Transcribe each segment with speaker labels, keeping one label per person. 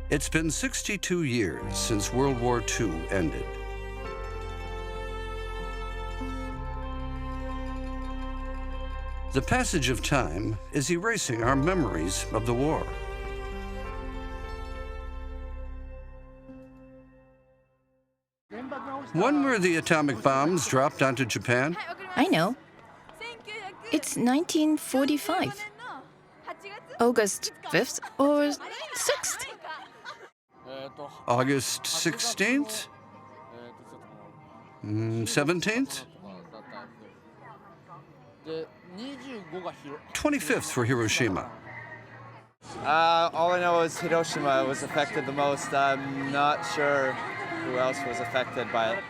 Speaker 1: It's been 62 years since World War II ended. The passage of time is erasing our memories of the war. When were the atomic bombs dropped onto Japan?
Speaker 2: I know. It's 1945. August 5th or 6th?
Speaker 1: August 16th? 17th? 25th for Hiroshima.
Speaker 3: All I know is Hiroshima was affected the most. I'm not sure who else was affected by it.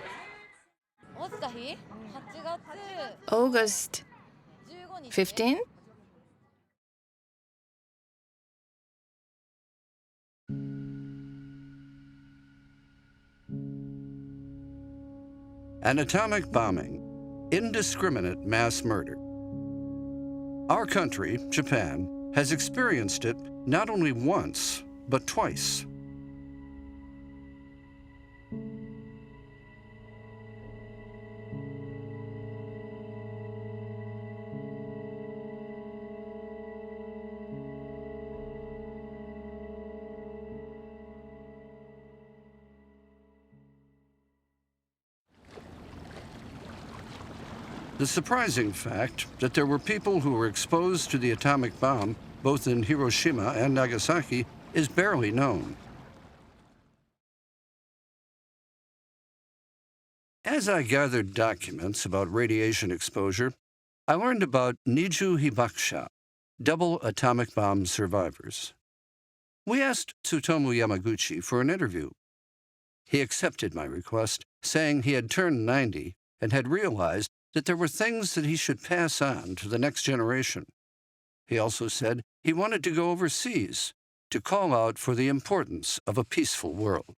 Speaker 2: August 15th?
Speaker 1: An atomic bombing, indiscriminate mass murder. Our country, Japan, has experienced it not only once, but twice. The surprising fact that there were people who were exposed to the atomic bomb, both in Hiroshima and Nagasaki, is barely known. As I gathered documents about radiation exposure, I learned about Niju Hibakusha, double atomic bomb survivors. We asked Tsutomu Yamaguchi for an interview. He accepted my request, saying he had turned 90 and had realized that there were things that he should pass on to the next generation. He also said he wanted to go overseas to call out for the importance of a peaceful world.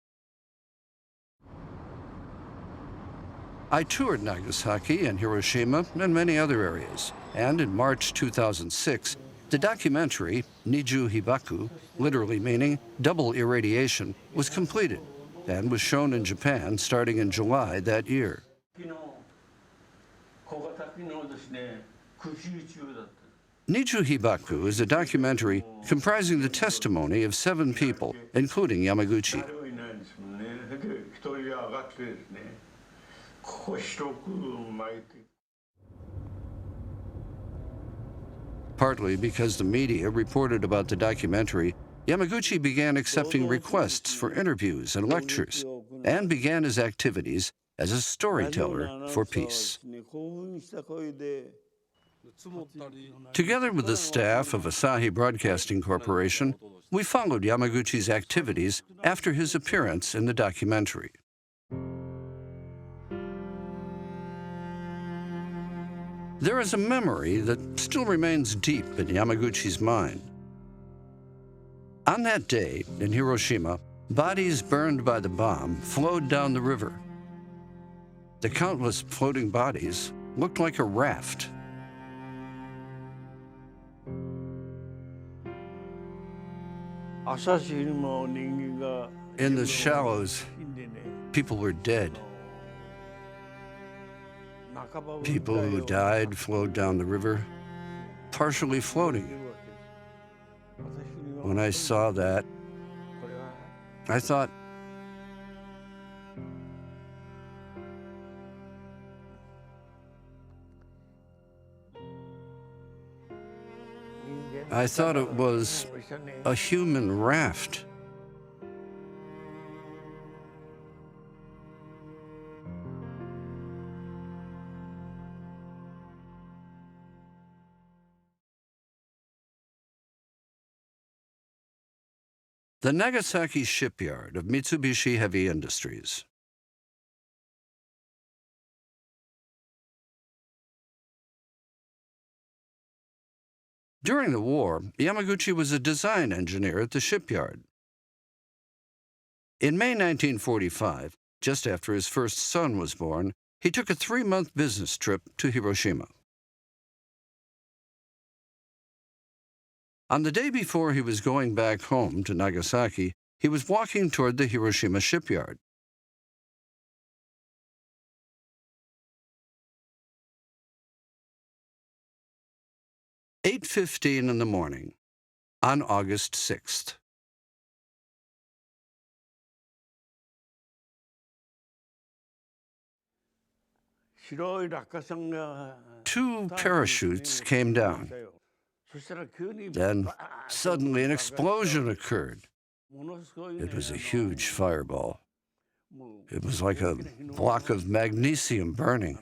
Speaker 1: I toured Nagasaki and Hiroshima and many other areas, and in March 2006, the documentary Niju Hibaku, literally meaning double irradiation, was completed and was shown in Japan starting in July that year. Niju Hibaku is a documentary comprising the testimony of 7 people, including Yamaguchi. Partly because the media reported about the documentary, Yamaguchi began accepting requests for interviews and lectures, and began his activities as a storyteller for peace. Together with the staff of Asahi Broadcasting Corporation, we followed Yamaguchi's activities after his appearance in the documentary. There is a memory that still remains deep in Yamaguchi's mind. On that day in Hiroshima, bodies burned by the bomb flowed down the river. The countless floating bodies looked like a raft. In the shallows, people were dead. People who died flowed down the river, partially floating. When I saw that, I thought, it was a human raft. The Nagasaki shipyard of Mitsubishi Heavy Industries. During the war, Yamaguchi was a design engineer at the shipyard. In May 1945, just after his first son was born, he took a 3-month business trip to Hiroshima. On the day before he was going back home to Nagasaki, He was walking toward the Hiroshima shipyard. "8:15 in the morning on August 6th. Two parachutes came down. Then suddenly an explosion occurred. It was a huge fireball. It was like a block of magnesium burning.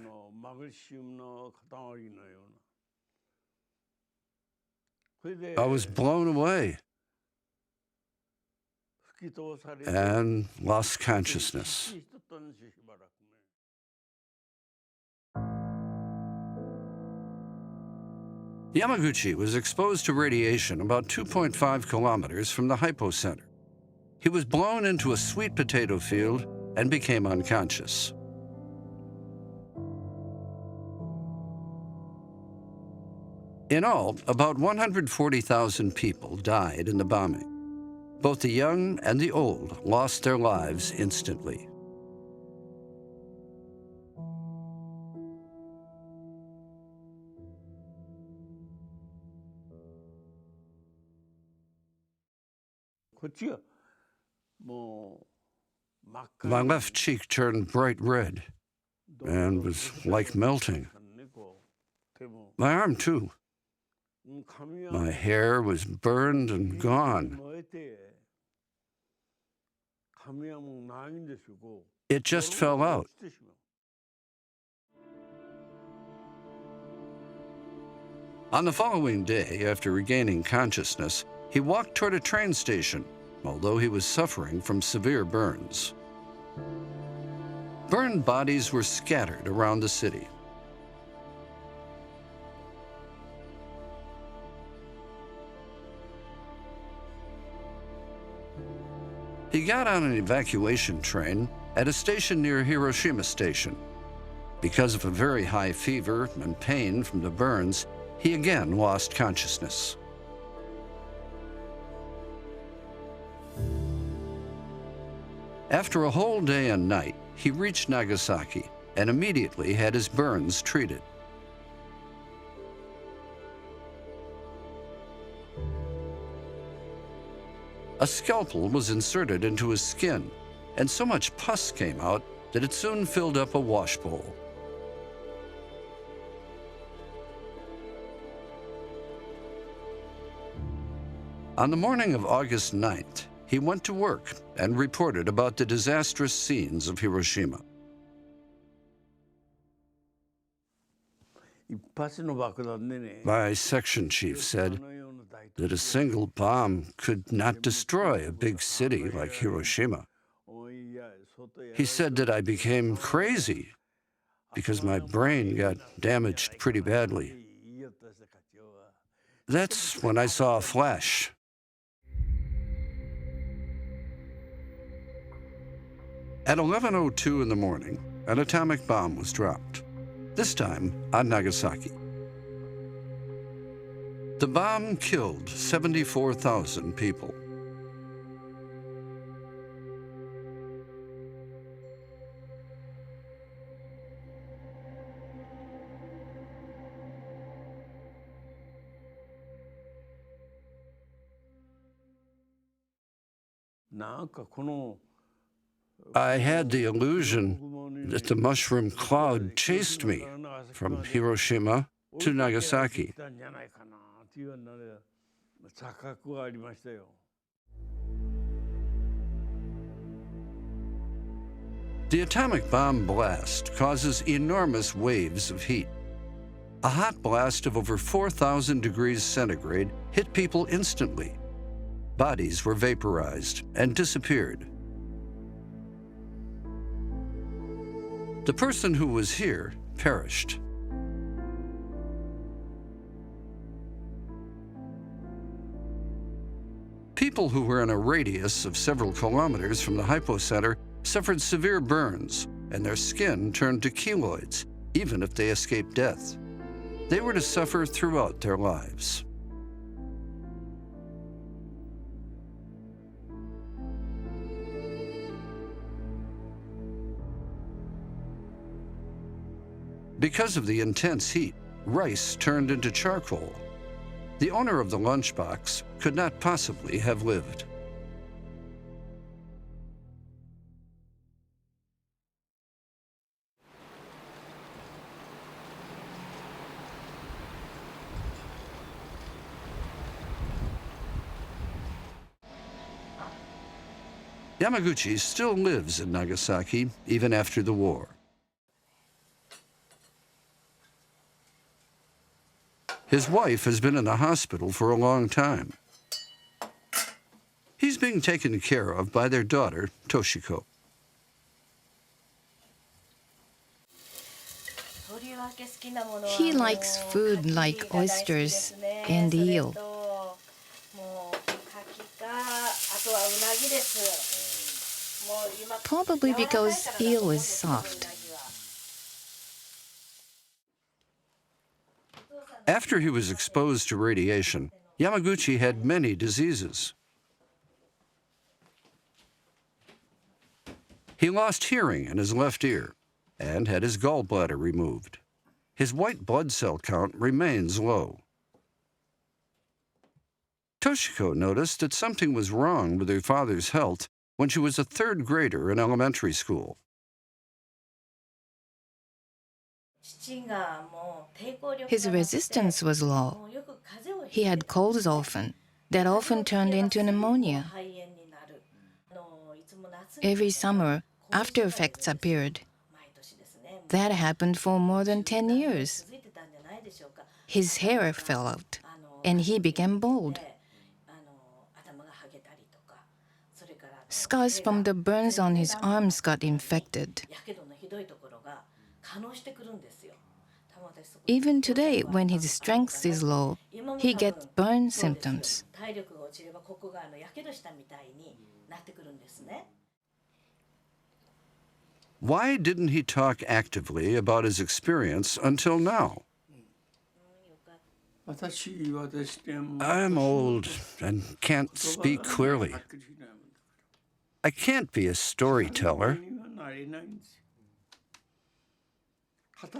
Speaker 1: I was blown away and lost consciousness. Yamaguchi was exposed to radiation about 2.5 kilometers from the hypocenter. He was blown into a sweet potato field and became unconscious. In all, about 140,000 people died in the bombing. Both the young and the old lost their lives instantly. My left cheek turned bright red and was like melting. My arm, too. My hair was burned and gone. It just fell out. On the following day, after regaining consciousness, he walked toward a train station, although he was suffering from severe burns. Burned bodies were scattered around the city. He got on an evacuation train at a station near Hiroshima Station. Because of a very high fever and pain from the burns, he again lost consciousness. After a whole day and night, he reached Nagasaki and immediately had his burns treated. A scalpel was inserted into his skin, and so much pus came out that it soon filled up a washbowl. On the morning of August 9th, he went to work and reported about the disastrous scenes of Hiroshima. My section chief said that a single bomb could not destroy a big city like Hiroshima. He said that I became crazy because my brain got damaged pretty badly. That's when I saw a flash. At 11:02 in the morning, an atomic bomb was dropped, this time on Nagasaki. The bomb killed 74,000 people. I had the illusion that the mushroom cloud chased me from Hiroshima to Nagasaki. The atomic bomb blast causes enormous waves of heat. A hot blast of over 4,000 degrees centigrade hit people instantly. Bodies were vaporized and disappeared. The person who was here perished. People who were in a radius of several kilometers from the hypocenter suffered severe burns, and their skin turned to keloids, even if they escaped death. They were to suffer throughout their lives. Because of the intense heat, rice turned into charcoal. The owner of the lunchbox could not possibly have lived. Yamaguchi still lives in Nagasaki even after the war. His wife has been in the hospital for a long time. He's being taken care of by their daughter, Toshiko.
Speaker 2: He likes food like oysters and eel. Probably because eel is soft.
Speaker 1: After he was exposed to radiation, Yamaguchi had many diseases. He lost hearing in his left ear and had his gallbladder removed. His white blood cell count remains low. Toshiko noticed that something was wrong with her father's health when she was a third grader in elementary school.
Speaker 2: His resistance was low. He had colds often, that often turned into pneumonia. Every summer, after effects appeared. That happened for more than 10 years. His hair fell out, and he became bald. Scars from the burns on his arms got infected. Even today, when his strength is low, he gets burn symptoms.
Speaker 1: Why didn't he talk actively about his experience until now? I'm old and can't speak clearly. I can't be a storyteller.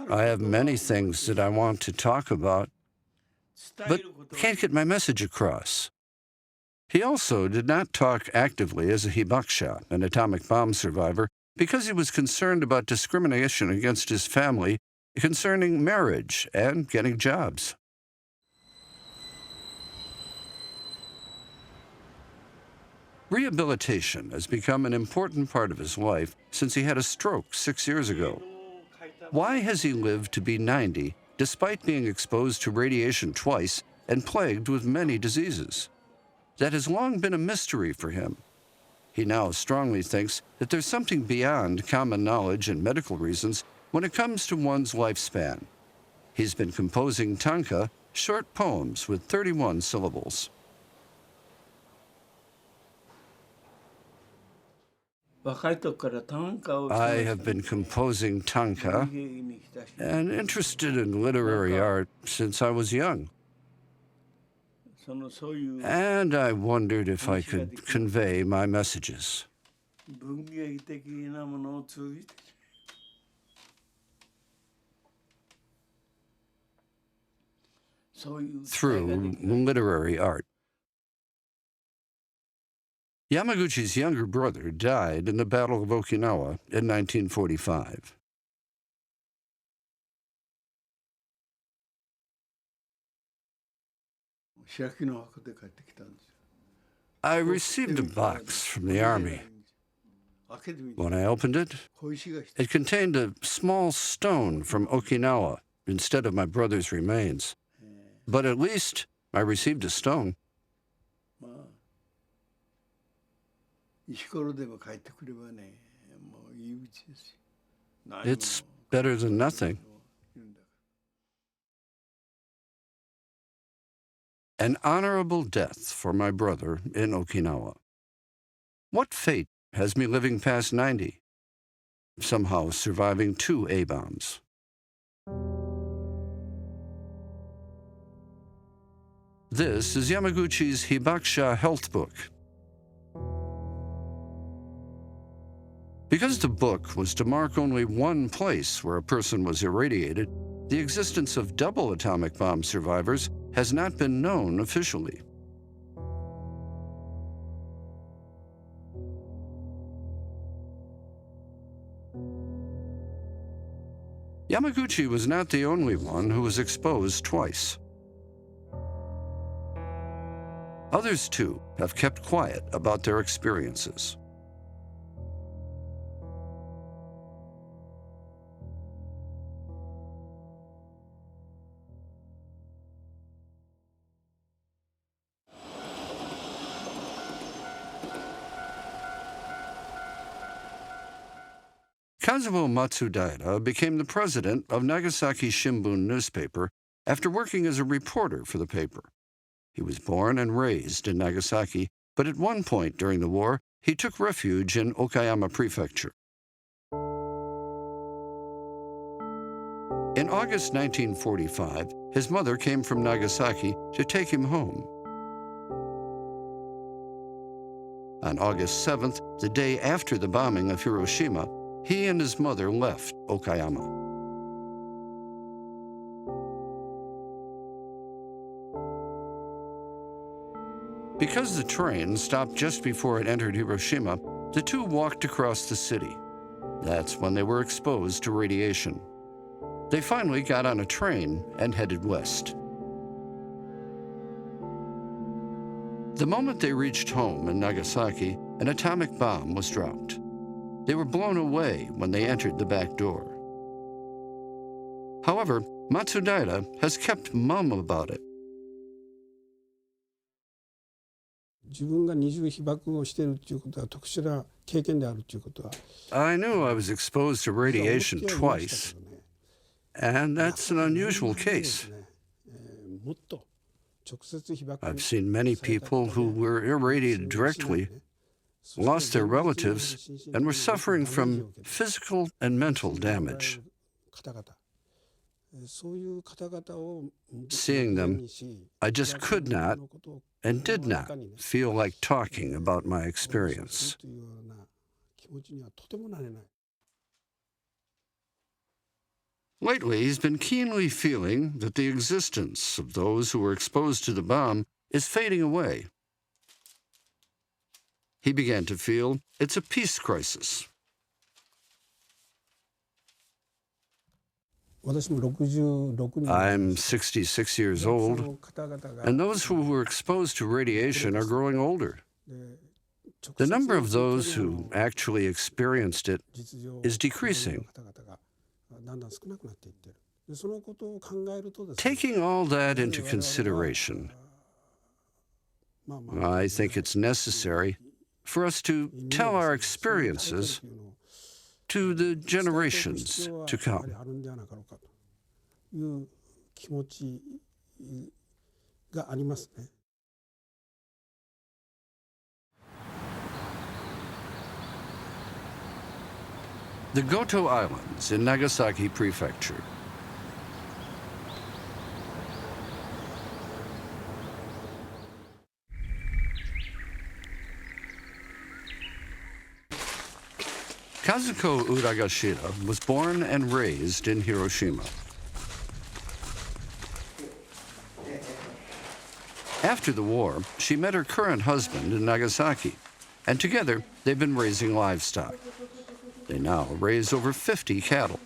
Speaker 1: I have many things that I want to talk about, but can't get my message across. He also did not talk actively as a hibakusha, an atomic bomb survivor, because he was concerned about discrimination against his family concerning marriage and getting jobs. Rehabilitation has become an important part of his life since he had a stroke 6 years ago. Why has he lived to be 90 despite being exposed to radiation twice and plagued with many diseases? That has long been a mystery for him. He now strongly thinks that there's something beyond common knowledge and medical reasons when it comes to one's lifespan. He's been composing tanka, short poems with 31 syllables. I have been composing tanka and interested in literary art since I was young. And I wondered if I could convey my messages. Through literary art. Yamaguchi's younger brother died in the Battle of Okinawa in 1945. I received a box from the army. When I opened it, it contained a small stone from Okinawa instead of my brother's remains. But at least I received a stone. It's better than nothing. An honorable death for my brother in Okinawa. What fate has me living past 90? Somehow surviving 2 A-bombs. This is Yamaguchi's Hibakusha health book. Because the book was to mark only one place where a person was irradiated, the existence of double atomic bomb survivors has not been known officially. Yamaguchi was not the only one who was exposed twice. Others, too, have kept quiet about their experiences. Kazuo Matsudaira became the president of Nagasaki Shimbun newspaper after working as a reporter for the paper. He was born and raised in Nagasaki, but at one point during the war, he took refuge in Okayama Prefecture. In August 1945, his mother came from Nagasaki to take him home. On August 7th, the day after the bombing of Hiroshima, he and his mother left Okayama. Because the train stopped just before it entered Hiroshima, the two walked across the city. That's when they were exposed to radiation. They finally got on a train and headed west. The moment they reached home in Nagasaki, an atomic bomb was dropped. They were blown away when they entered the back door. However, Matsudaira has kept mum about it.
Speaker 4: I
Speaker 1: knew I was exposed to radiation twice, and that's an unusual case. I've seen many people who were irradiated directly, lost their relatives, and were suffering from physical and mental damage. Seeing them, I just could not and did not feel like talking about my experience. Lately, he's been keenly feeling that the existence of those who were exposed to the bomb is fading away. He began to feel it's a peace crisis. I'm 66 years old, and those who were exposed to radiation are growing older. The number of those who actually experienced it is decreasing. Taking all that into consideration, I think it's necessary for us to tell our experiences to the generations to come. The Goto Islands in Nagasaki Prefecture. Kazuko Uragashira was born and raised in Hiroshima. After the war, she met her current husband in Nagasaki, and together they've been raising livestock. They now raise over 50 cattle.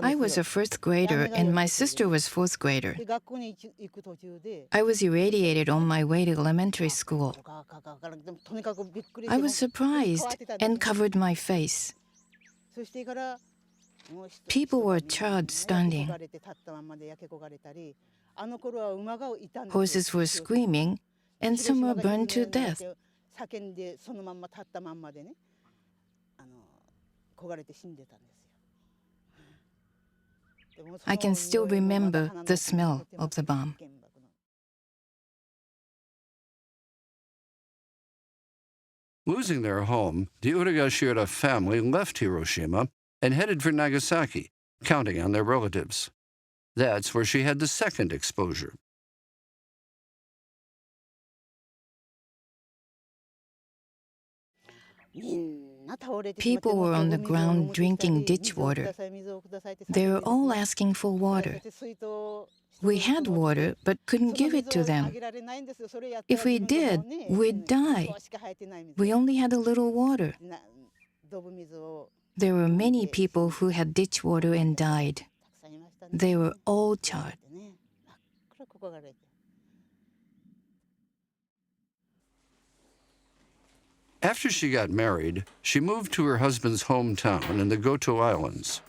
Speaker 2: I was a first grader and my sister was fourth grader. I was irradiated on my way to elementary school. I was surprised and covered my face. People were charred standing. Horses were screaming, and some were burned to death. I can still remember the smell of the bomb.
Speaker 1: Losing their home, the Uragashira family left Hiroshima and headed for Nagasaki, counting on their relatives. That's where she had the second exposure.
Speaker 2: People were on the ground drinking ditch water. They were all asking for water. We had water, but couldn't give it to them. If we did, we'd die. We only had a little water. There were many people who had ditch water and died. They were all charred.
Speaker 1: After she got married, she moved to her husband's hometown in the Goto Islands.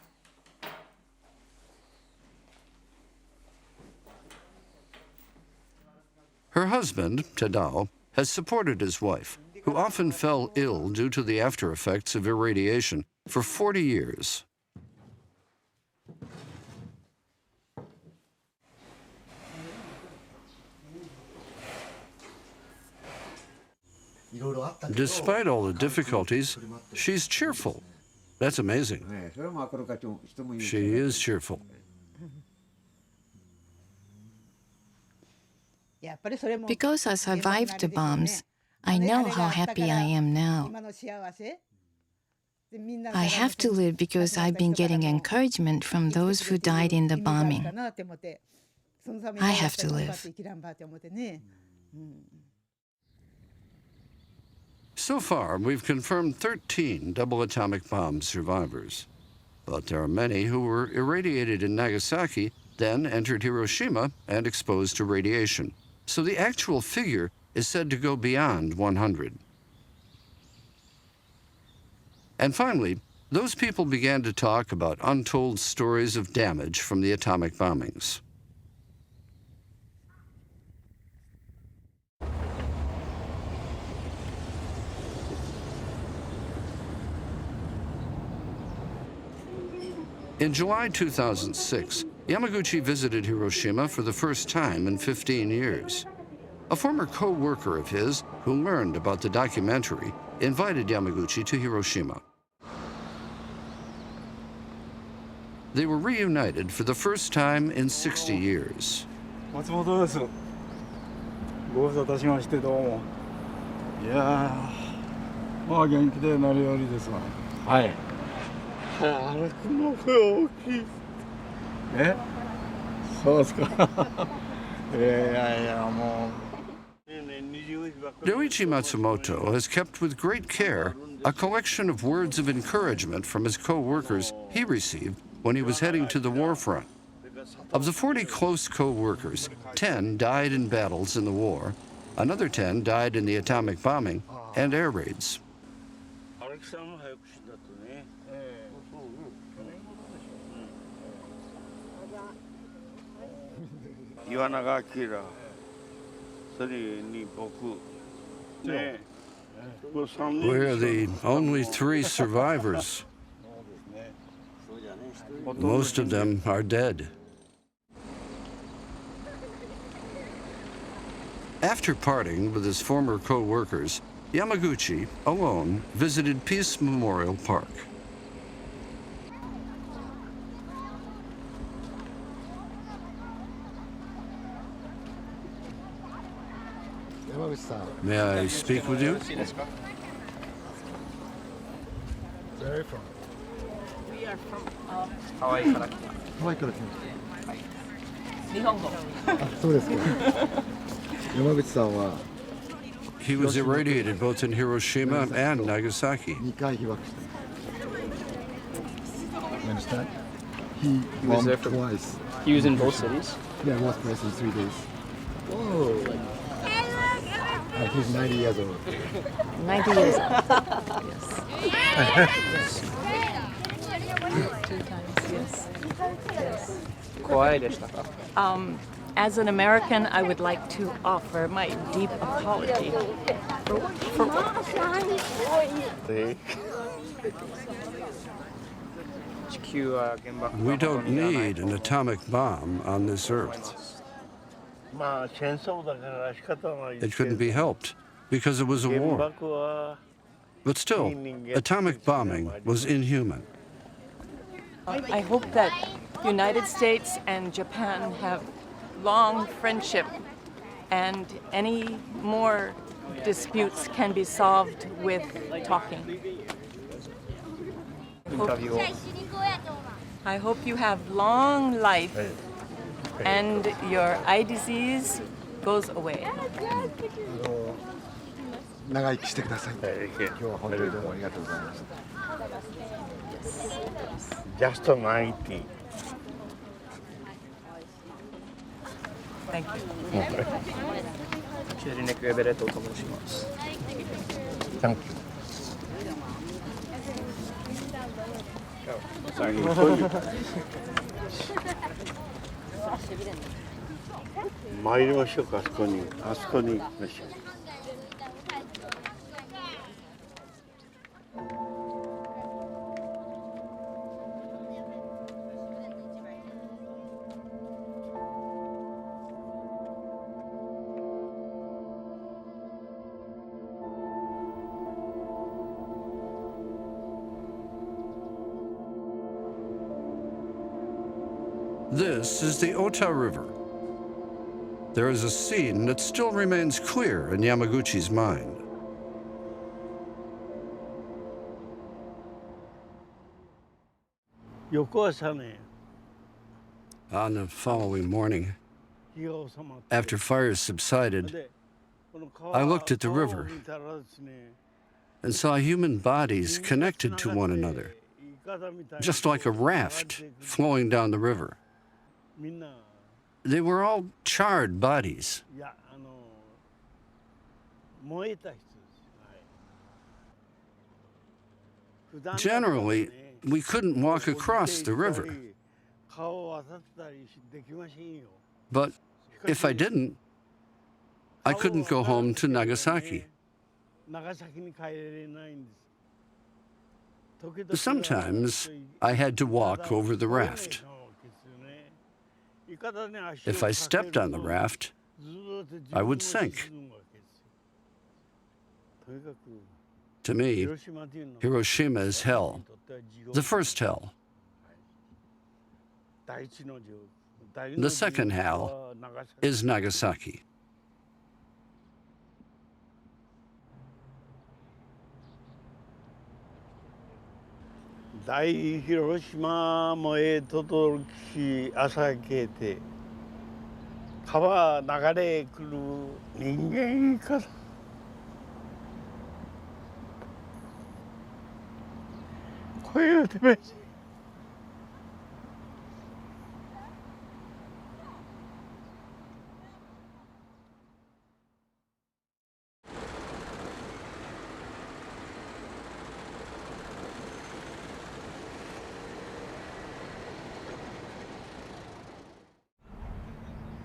Speaker 1: Her husband, Tadao, has supported his wife, who often fell ill due to the after effects of irradiation, for 40 years. Despite all the difficulties, she's cheerful. That's amazing. She is cheerful.
Speaker 2: Because I survived the bombs, I know how happy I am now. I have to live because I've been getting encouragement from those who died in the bombing. I have to live.
Speaker 1: So far, we've confirmed 13 double atomic bomb survivors. But there are many who were irradiated in Nagasaki, then entered Hiroshima and exposed to radiation. So the actual figure is said to go beyond 100. And finally, those people began to talk about untold stories of damage from the atomic bombings. In July 2006, Yamaguchi visited Hiroshima for the first time in 15 years. A former co-worker of his, who learned about the documentary, invited Yamaguchi to Hiroshima. They were reunited for the first time in 60 years.
Speaker 5: 松本です。ご無沙汰しましてどうも。いやー、まあ元気でなるよりですわ。はい。あれこの声大きい。え？そうですか。いやもう。
Speaker 1: Yoichi Matsumoto has kept with great care a collection of words of encouragement from his co-workers he received when he was heading to the war front. Of the 40 close co-workers, 10 died in battles in the war, another 10 died in the atomic bombing and air raids. We're the only 3 survivors. Most of them are dead. After parting with his former co-workers, Yamaguchi, alone, visited Peace Memorial Park. May I speak with you?
Speaker 5: Where are you from?
Speaker 6: We are from
Speaker 5: Hawaii から来た。ハワイから来ました。
Speaker 6: 日本語。
Speaker 5: あ、そうですか。山口さんは
Speaker 1: He was irradiated both in Hiroshima and Nagasaki.
Speaker 5: 2回被爆して。You understand? He was there twice.
Speaker 7: He was in both cities?
Speaker 5: Yeah, both places in 3 days. Whoa! He's 90 years old.
Speaker 2: 90 years old.
Speaker 6: Yes. 2 times, yes. Yes.
Speaker 7: 怖いでしたか?
Speaker 6: As an American, I would like to offer my deep apology for
Speaker 1: We don't need an atomic bomb on this earth. It couldn't be helped because it was a war. But still, atomic bombing was inhuman.
Speaker 6: I hope that United States and Japan have long friendship, and any more disputes can be solved with talking. I hope you have long life and your eye disease goes away.
Speaker 8: 長生きしてください。今日は本当にどうもありがとうございました。
Speaker 5: Just 90.
Speaker 6: Thank you.
Speaker 7: シェリネクエベレットと申します。
Speaker 5: Thank you. 参りましょうか、あそこに。あそこに行きましょう。
Speaker 1: This is the Ota River. There is a scene that still remains clear in Yamaguchi's mind. On the following morning, after fires subsided, I looked at the river and saw human bodies connected to one another, just like a raft flowing down the river. They were all charred bodies. Generally, we couldn't walk across the river. But if I didn't, I couldn't go home to Nagasaki. Sometimes I had to walk over the raft. If I stepped on the raft, I would sink. To me, Hiroshima is hell, the first hell. The second hell is Nagasaki.
Speaker 5: Hiroshima 燃えとどろき朝けて川流れ来る人間から声が出ました。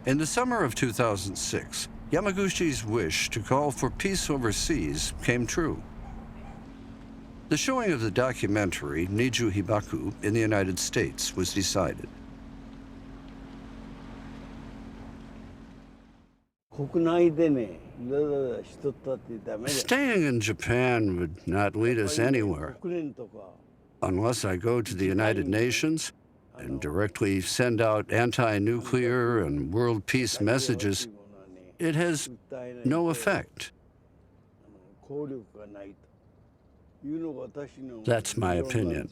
Speaker 1: In the summer of 2006, Yamaguchi's wish to call for peace overseas came true. The showing of the documentary Niju Hibaku in the United States was decided. Staying in Japan would not lead us anywhere. Unless I go to the United Nations and directly send out anti-nuclear and world peace messages, it has no effect. That's my opinion.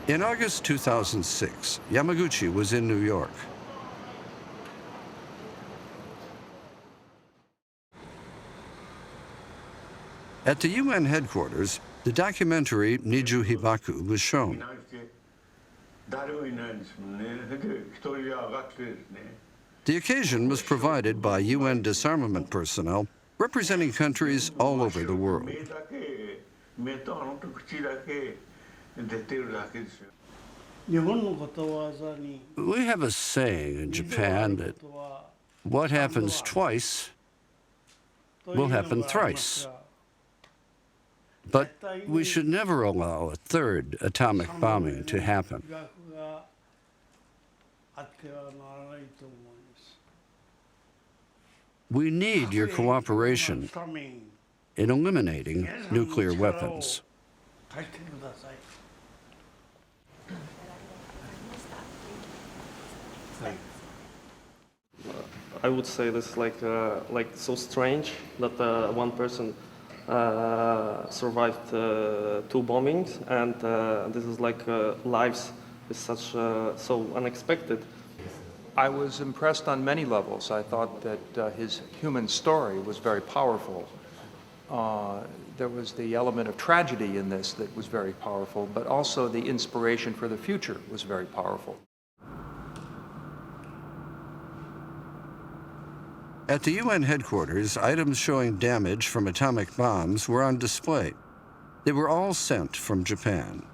Speaker 1: In August 2006, Yamaguchi was in New York. At the UN headquarters, the documentary Niju Hibaku was shown. The occasion was provided by UN disarmament personnel representing countries all over the world. We have a saying in Japan that what happens twice will happen thrice. But we should never allow a third atomic bombing to happen. We need your cooperation in eliminating nuclear weapons.
Speaker 9: I would say this like so strange that one person survived two bombings, and this is like lives is such so unexpected.
Speaker 10: I was impressed on many levels. I thought that his human story was very powerful. There was the element of tragedy in this that was very powerful, but also the inspiration for the future was very powerful.
Speaker 1: At the UN headquarters, items showing damage from atomic bombs were on display. They were all sent from Japan.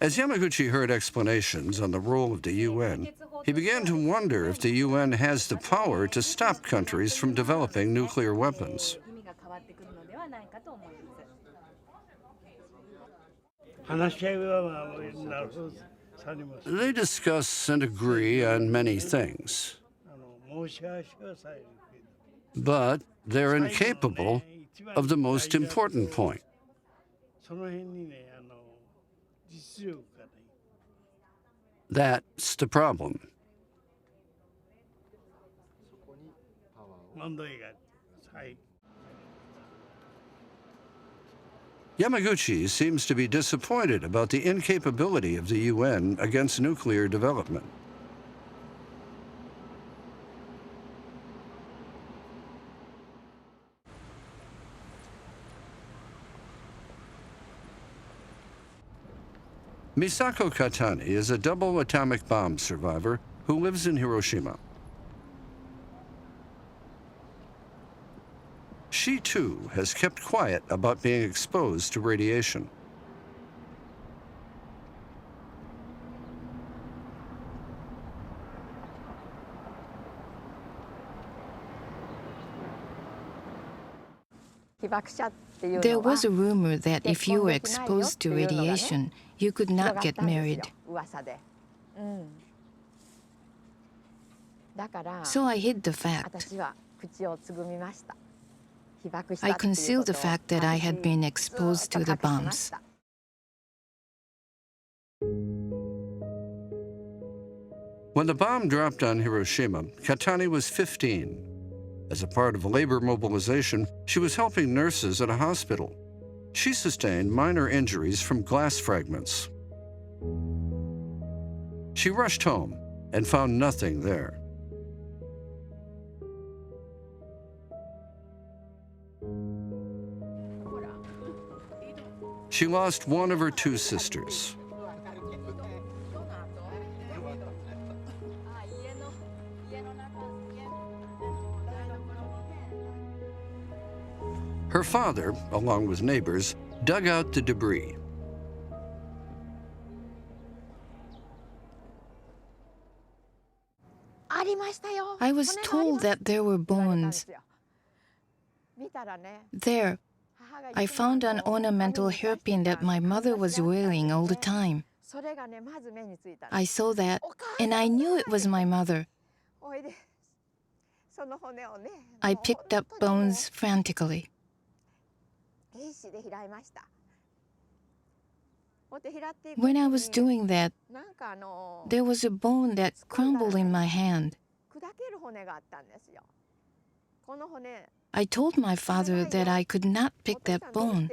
Speaker 1: As Yamaguchi heard explanations on the role of the UN, he began to wonder if the UN has the power to stop countries from developing nuclear weapons. They discuss and agree on many things, but they're incapable of the most important point. That's the problem. Yamaguchi seems to be disappointed about the incapability of the UN against nuclear development. Misako Katani is a double atomic bomb survivor who lives in Hiroshima. She, too, has kept quiet about being exposed to radiation.
Speaker 2: There was a rumor that if you were exposed to radiation, you could not get married. So I hid the fact. I concealed the fact that I had been exposed to the bombs.
Speaker 1: When the bomb dropped on Hiroshima, Katani was 15. As a part of labor mobilization, she was helping nurses at a hospital. She sustained minor injuries from glass fragments. She rushed home and found nothing there. She lost one of her two sisters. Her father, along with neighbors, dug out the debris.
Speaker 2: I was told that there were bones. There, I found an ornamental hairpin that my mother was wearing all the time. I saw that, and I knew it was my mother. I picked up bones frantically. When I was doing that, there was a bone that crumbled in my hand. I told my father that I could not pick that bone.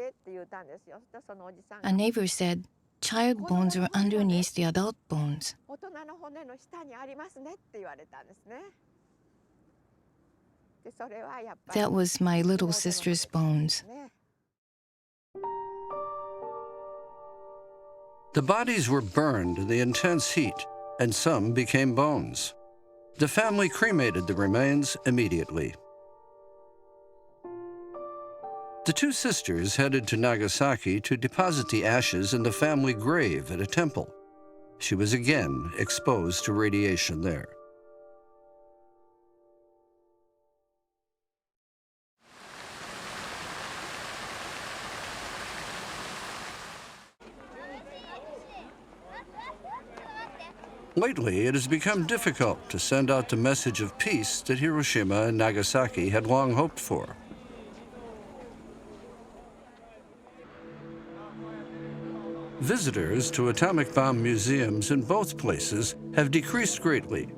Speaker 2: A neighbor said, child bones are underneath the adult bones. That was my little sister's bones.
Speaker 1: The bodies were burned in the intense heat, and some became bones. The family cremated the remains immediately. The two sisters headed to Nagasaki to deposit the ashes in the family grave at a temple. She was again exposed to radiation there. Lately, it has become difficult to send out the message of peace that Hiroshima and Nagasaki had long hoped for. Visitors to atomic bomb museums in both places have decreased greatly.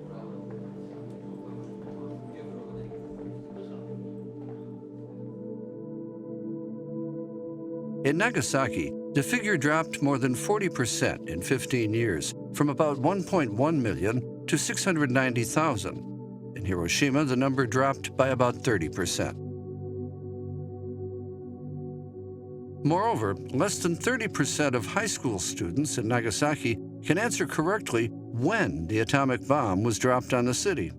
Speaker 1: In Nagasaki, the figure dropped more than 40% in 15 years, from about 1.1 million to 690,000. In Hiroshima, the number dropped by about 30%. Moreover, less than 30% of high school students in Nagasaki can answer correctly when the atomic bomb was dropped on the city.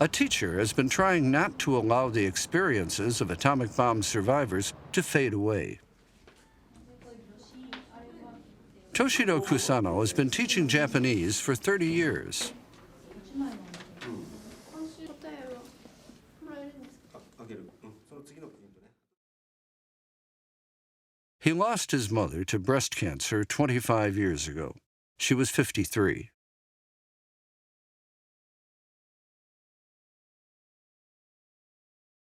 Speaker 1: A teacher has been trying not to allow the experiences of atomic bomb survivors to fade away. Toshiro Kusano has been teaching Japanese for 30 years. He lost his mother to breast cancer 25 years ago. She was 53.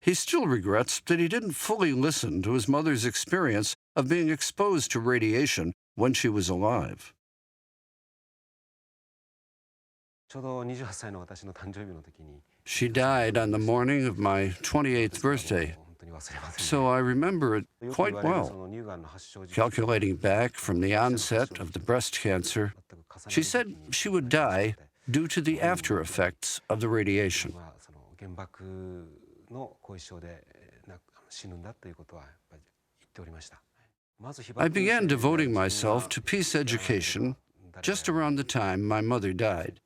Speaker 1: He still regrets that he didn't fully listen to his mother's experience of being exposed to radiation when she was alive. She died on the morning of my 28th birthday, so I remember it quite well. Calculating back from the onset of the breast cancer, she said she would die due to the after effects of the radiation. I began devoting myself to peace education just around the time my mother died,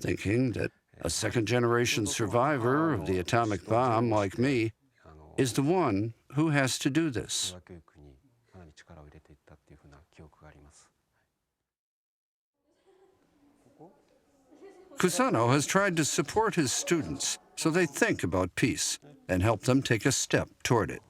Speaker 1: thinking that a second-generation survivor of the atomic bomb like me is the one who has to do this. Kusano has tried to support his students so they think about peace and help them take a step toward it.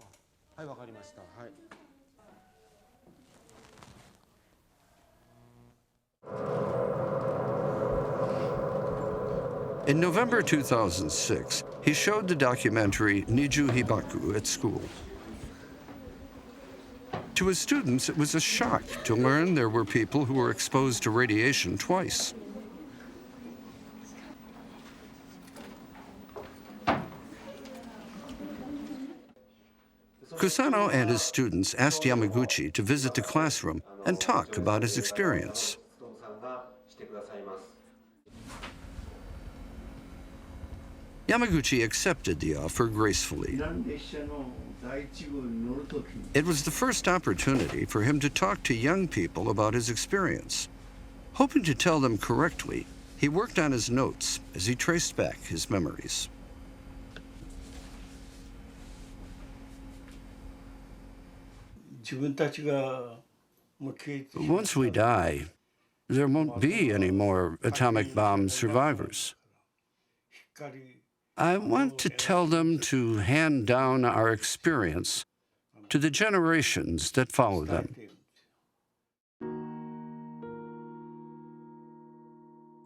Speaker 1: In November 2006, he showed the documentary Niju Hibaku at school. To his students, it was a shock to learn there were people who were exposed to radiation twice. Kusano and his students asked Yamaguchi to visit the classroom and talk about his experience. Yamaguchi accepted the offer gracefully. It was the first opportunity for him to talk to young people about his experience. Hoping to tell them correctly, he worked on his notes as he traced back his memories. Once we die, there won't be any more atomic bomb survivors. I want to tell them to hand down our experience to the generations that follow them.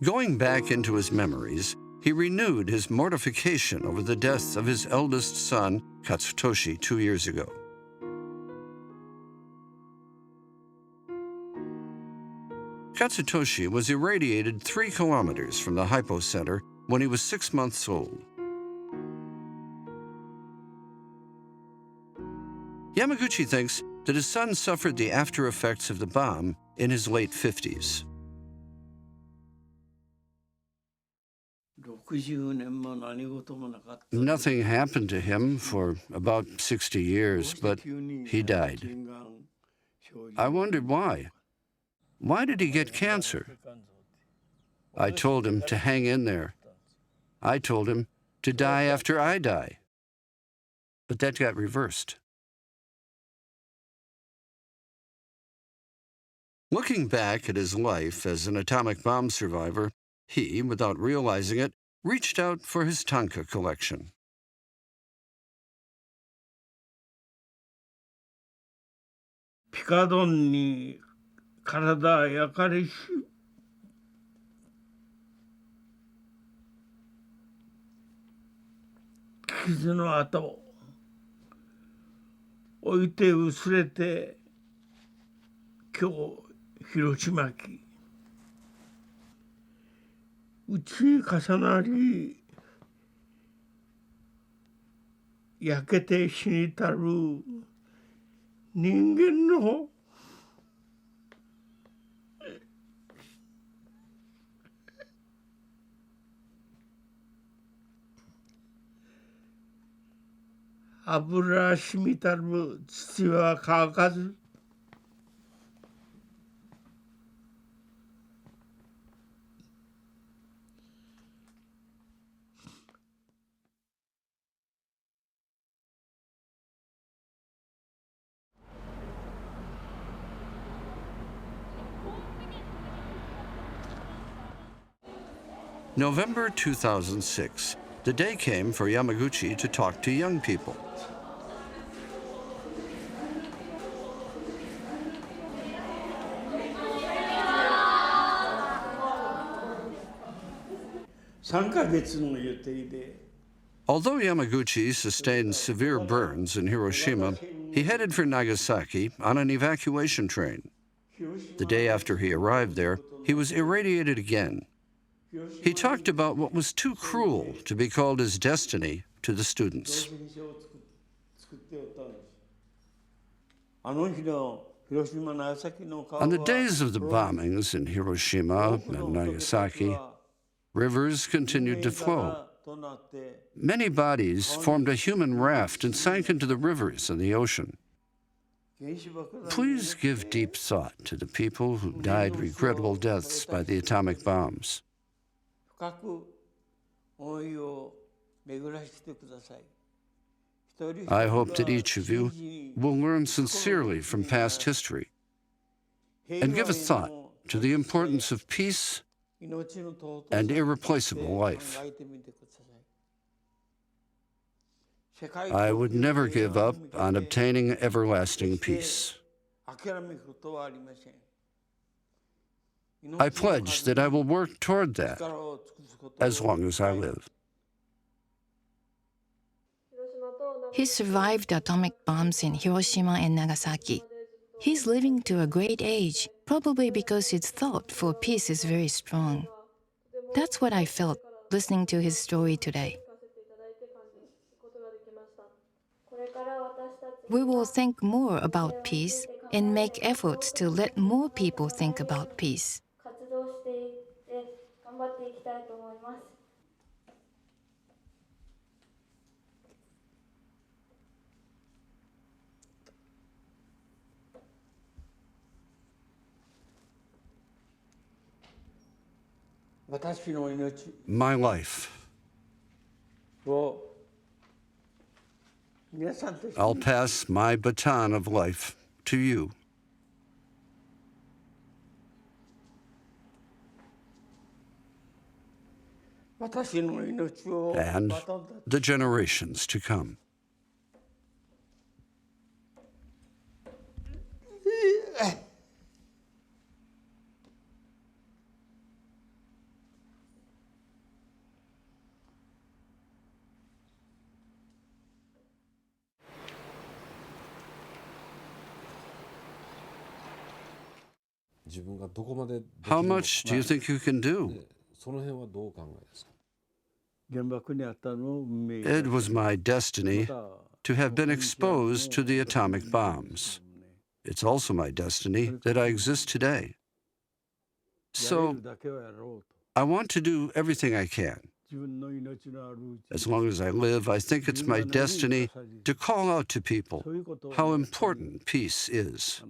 Speaker 1: Going back into his memories, he renewed his mortification over the death of his eldest son, Katsutoshi, 2 years ago. Katsutoshi was irradiated 3 kilometers from the hypocenter when he was 6 months old. Yamaguchi thinks that his son suffered the after effects of the bomb in his late 50s. Nothing happened to him for about 60 years, but he died. I wondered why. Why did he get cancer? I told him to hang in there. I told him to die after I die. But that got reversed. Looking back at his life as an atomic bomb survivor, he, without realizing it, reached out for his tanka collection.
Speaker 5: ピカドンに体焼かれし傷の跡置いて薄れて今日広島来うち重なり焼けて死にたる人間の油染みたる土は乾かず
Speaker 1: November 2006. The day came for Yamaguchi to talk to young people. Although Yamaguchi sustained severe burns in Hiroshima, he headed for Nagasaki on an evacuation train. The day after he arrived there, he was irradiated again. He talked about what was too cruel to be called his destiny to the students. On the days of the bombings in Hiroshima and Nagasaki, rivers continued to flow. Many bodies formed a human raft and sank into the rivers and the ocean. Please give deep thought to the people who died regrettable deaths by the atomic bombs. I hope that each of you will learn sincerely from past history and give a thought to the importance of peace and irreplaceable life. I would never give up on obtaining everlasting peace. I pledge that I will work toward that as long as I live.
Speaker 2: He survived atomic bombs in Hiroshima and Nagasaki. He's living to a great age, probably because his thought for peace is very strong. That's what I felt listening to his story today. We will think more about peace and make efforts to let more people think about peace.
Speaker 1: My life. I'll pass my baton of life to you. And the generations to come. How much do you think you can do? It was my destiny to have been exposed to the atomic bombs. It's also my destiny that I exist today. So I want to do everything I can. As long as I live, I think it's my destiny to call out to people how important peace is.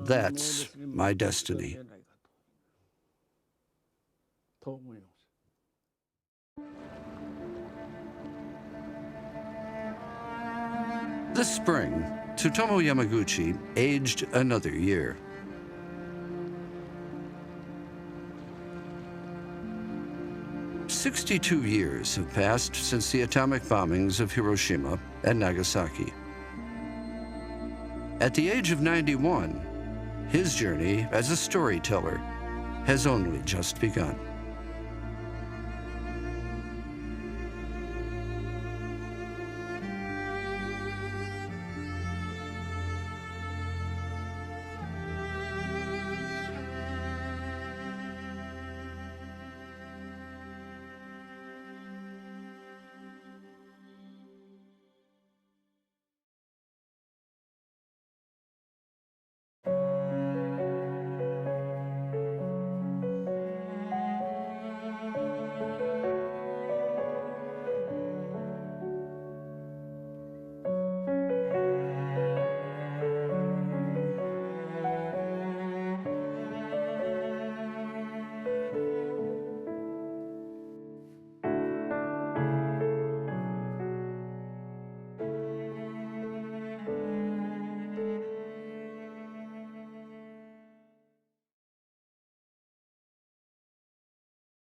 Speaker 1: That's my destiny. This spring, Tsutomu Yamaguchi aged another year. 62 years have passed since the atomic bombings of Hiroshima and Nagasaki. At the age of 91, his journey as a storyteller has only just begun.